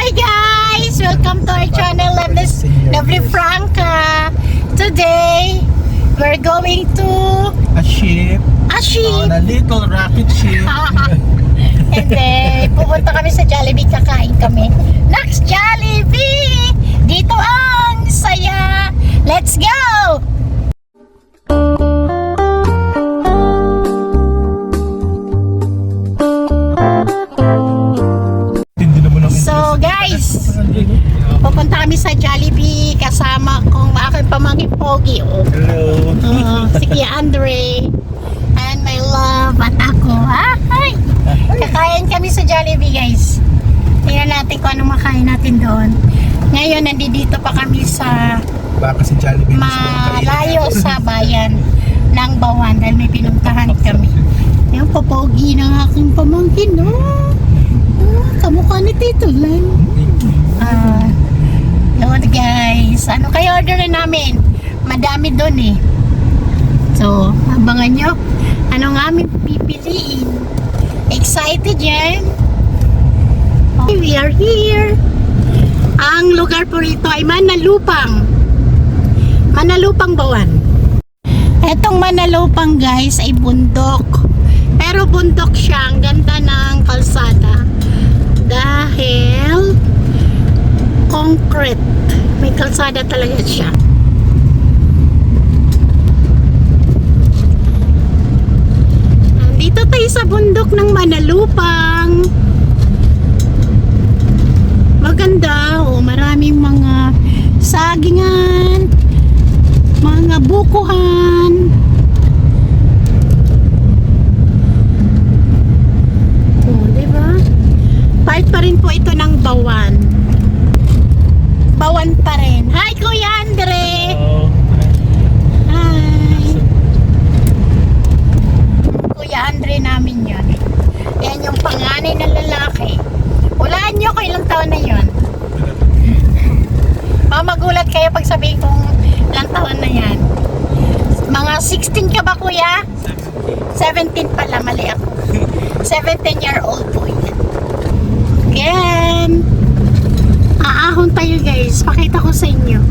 Hi guys! Welcome to our channel, Lovely Franca. Today, we're going to A ship. On a little rocket ship. And then, pupunta kami sa Jollibee, kakain kami. Next Jollibee! Dito ang saya! Let's go! So guys, pupunta kami sa Jollibee kasama kong aking pamangkin Pogi. Hello. Si Kuya Andre and my love at ako. Hi! Kakain kami sa Jollibee guys. Tingnan natin kung anong makain natin doon. Ngayon nandito pa kami sa Baka si Jollibee. malayo sa bayan ng Bawan dahil may pinuntahan kami. Yung popogi ng aking pamangkin, no? Kamukha ni Tito lang. Yun guys, ano kayo order namin? Madami doon eh. So, abangan nyo anong aming pipiliin. Excited yan? Okay, we are here. Ang lugar po rito ay Manalupang. Manalupang Bawan. Etong Manalupang guys ay bundok. Pero bundok siya, ang ganda ng kalsada. Dahil concrete. May kalsada talaga siya. Dito tayo sa bundok ng Manalupang. Maganda. Maraming mga sagingan, mga bukuhan. Diba? Part pa rin po ito ng Bawan. Bawan pa rin. Hi Kuya Andre! Hello. Hi! Kuya Andre namin yun. Yan yung panganay na lalaki. Hulaan nyo kung ilang taon na yun. Magulat kayo pag sabihin kong ilang taon na yan. Mga 16 ka ba kuya? 17 pala, mali ako. 17-year-old po yan. Again, aahon tayo guys. Pakita ko sa inyo.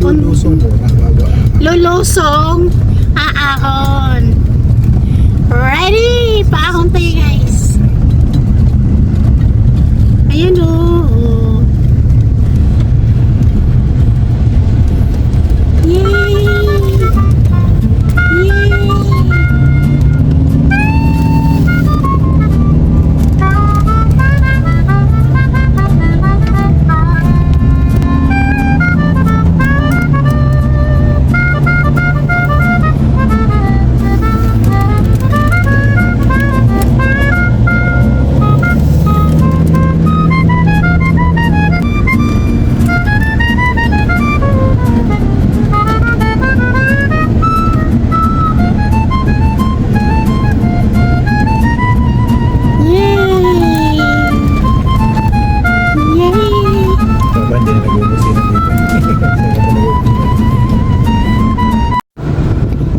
Lulusong muna. Lulusong, aahon. Ready? Paahon tayo guys. Ayan o. Yay!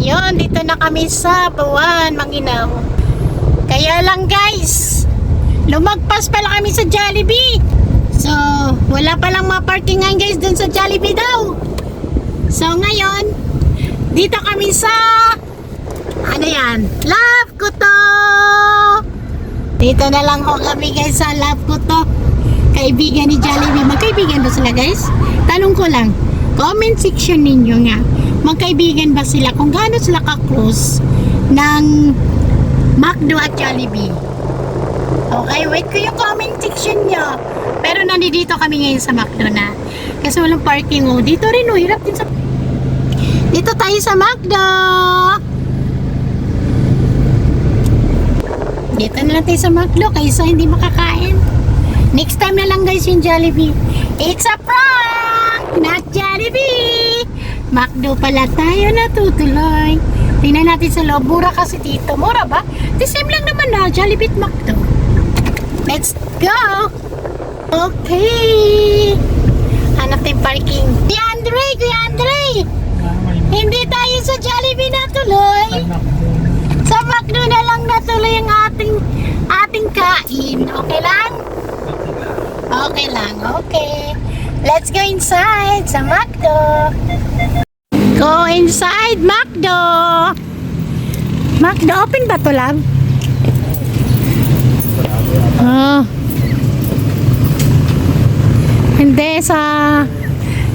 Yun, dito na kami sa Bawan, Manginaw. Kaya lang guys, lumagpas pala kami sa Jollibee. So, wala palang maparkingan guys dun sa Jollibee daw. So, ngayon, dito kami sa ano yan? Love Kuto! Dito na lang ho kami guys sa Love Kuto. Kaibigan ni Jollibee. Magkaibigan ba sila guys? Tanong ko lang. Comment section ninyo nga. Magkaibigan ba sila? Kung gaano sila ka-close ng McDo at Jollibee. Okay, wait ko yung comment section nyo. Pero nandito kami ngayon sa McDo na. Kasi walang parking oh. Dito rin oh, hirap din sa... Dito tayo sa McDo. Dito na lang tayo sa McDo kaysa hindi makakain. Next time na lang guys yung Jollibee. It's a prank! Not Jollibee! McDo pala tayo natutuloy. Tingnan natin sa loob. Mura kasi dito. Mura ba? The same lang naman na. Jollibee at McDo. Let's go! Okay! Hanap tayong parking. Kuya Andre! Hindi tayo sa Jollibee natuloy. Sa McDo na lang natuloy ang ating Okay lang? Okay lang, okay. Let's go inside sa McDo. Go inside McDo. McDo, open ba to, love? Oh. Hindi, sa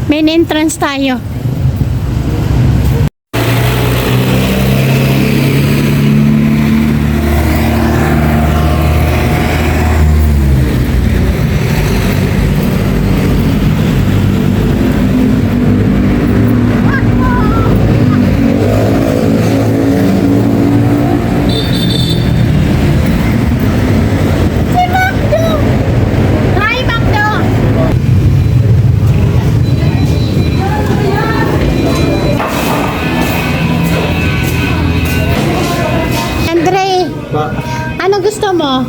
main entrance tayo. Si McDo! Hi, McDo! Andre, Ba? ano gusto mo?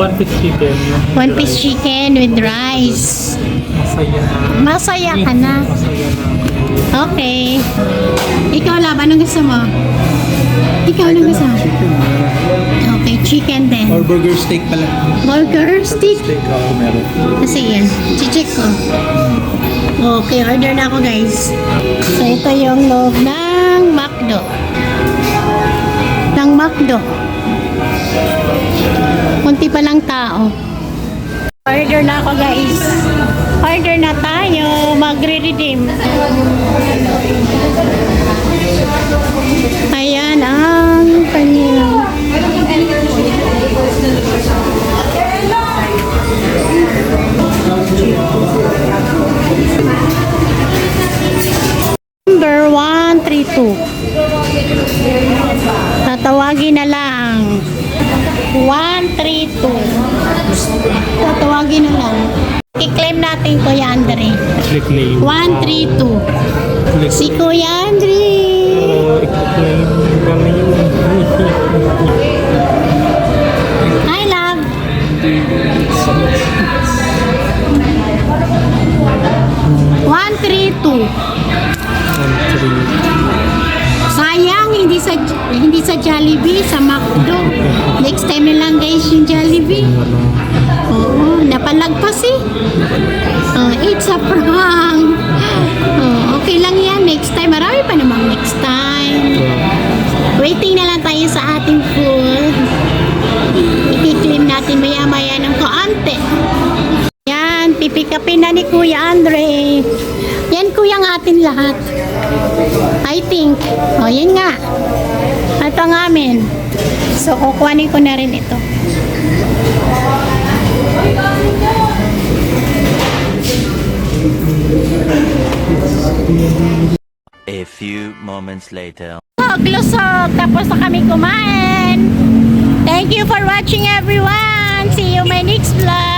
One piece chicken. One piece chicken with rice. Masaya na. Masaya ka na. Masaya na. Okay. Ikaw, love, anong gusto mo? Ikaw, anong gusto mo? Chicken. Okay, chicken din. Or burger steak pala. Burger stick. Steak ako meron. Sige, chichik ko. Okay, order na ako, guys. So, ito yung loob ng McDo. Ng McDo. Kunti pa lang tao. Order na ako, guys. Order na tayo. Magre-redeem. Ayan ang kanyang number 132. Tatawagin na lang. 132. Tatawagin na lang. I-claim natin Kuya Andre. Click 132. Si Kuya Andre. I-claim kami yun. Hi, love. One, three, two. Sayang, hindi sa Jollibee, sa McDo. Next time na lang, guys, yung Jollibee. Oo, napalagpas eh. Oh, it's a prank. Oh, okay lang yan. Next time, marami pa namang next time. Waiting na lang tayo sa ating food. I-claim natin maya-maya ng kaante. Yan, pipikapin na ni Kuya Andre. Yan, kuya ang atin lahat. I think. O, yan nga. Ito ang amin. So, kukuhanin ko na rin ito. A few moments later. Lusog, tapos na kami kumain. Thank you for watching, everyone. See you my next vlog.